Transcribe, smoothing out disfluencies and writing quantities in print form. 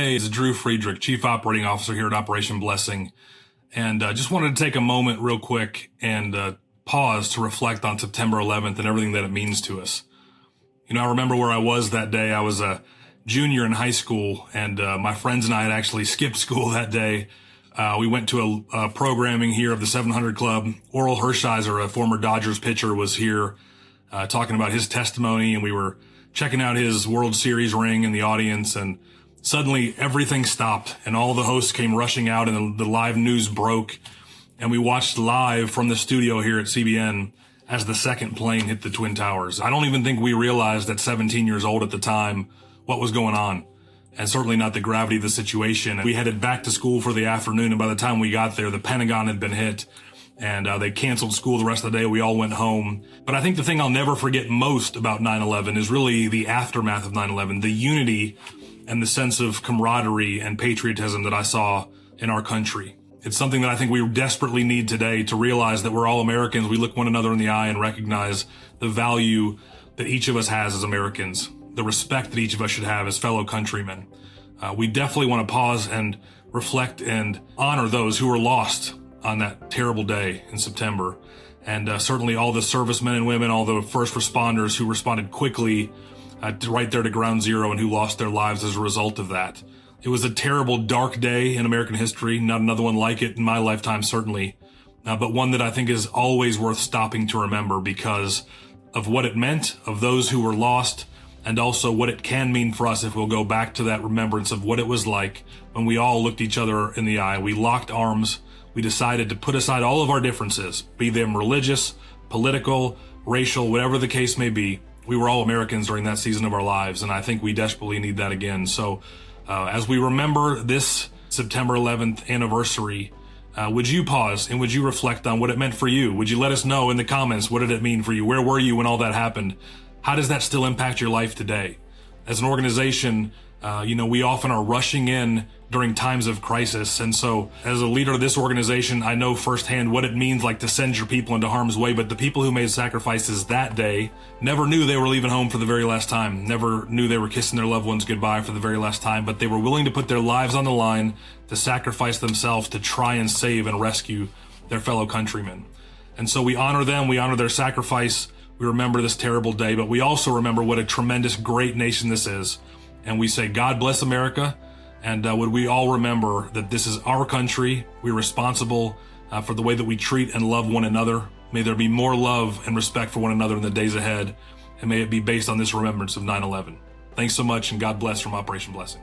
Hey, it's Drew Friedrich, Chief Operating Officer here at Operation Blessing. And just wanted to take a moment real quick and pause to reflect on September 11th and everything that it means to us. You know, I remember where I was that day. I was a junior in high school, and my friends and I had actually skipped school that day. We went to a programming here of the 700 Club. Oral Hershiser, a former Dodgers pitcher, was here talking about his testimony, and we were checking out his World Series ring in the audience, and suddenly everything stopped and all the hosts came rushing out and the live news broke, and we watched live from the studio here at CBN as the second plane hit the Twin Towers. I don't even think we realized at 17 years old at the time what was going on, and certainly not the gravity of the situation. We headed back to school for the afternoon, and by the time we got there, the Pentagon had been hit, and they canceled school the rest of the day. We all went home. But I think the thing I'll never forget most about 9/11 is really the aftermath of 9/11, the unity and the sense of camaraderie and patriotism that I saw in our country. It's something that I think we desperately need today, to realize that we're all Americans. We look one another in the eye and recognize the value that each of us has as Americans, the respect that each of us should have as fellow countrymen. We definitely want to pause and reflect and honor those who were lost on that terrible day in September. And certainly all the servicemen and women, all the first responders who responded quickly right there to ground zero and who lost their lives as a result of that. It was a terrible, dark day in American history. Not another one like it in my lifetime, certainly. But one that I think is always worth stopping to remember because of what it meant, of those who were lost, and also what it can mean for us if we'll go back to that remembrance of what it was like when we all looked each other in the eye. We locked arms. We decided to put aside all of our differences, be them religious, political, racial, whatever the case may be. We were all Americans during that season of our lives, and I think we desperately need that again. So as we remember this September 11th anniversary, would you pause and would you reflect on what it meant for you? Would you let us know in the comments, what did it mean for you? Where were you when all that happened? How does that still impact your life today? As an organization, we often are rushing in during times of crisis. And so as a leader of this organization, I know firsthand what it means like to send your people into harm's way. But the people who made sacrifices that day never knew they were leaving home for the very last time, never knew they were kissing their loved ones goodbye for the very last time, but they were willing to put their lives on the line, to sacrifice themselves to try and save and rescue their fellow countrymen. And so we honor them, we honor their sacrifice, we remember this terrible day, but we also remember what a tremendous, great nation this is. And we say, God bless America. And would we all remember that this is our country. We're responsible for the way that we treat and love one another. May there be more love and respect for one another in the days ahead. And may it be based on this remembrance of 9/11. Thanks so much, and God bless from Operation Blessing.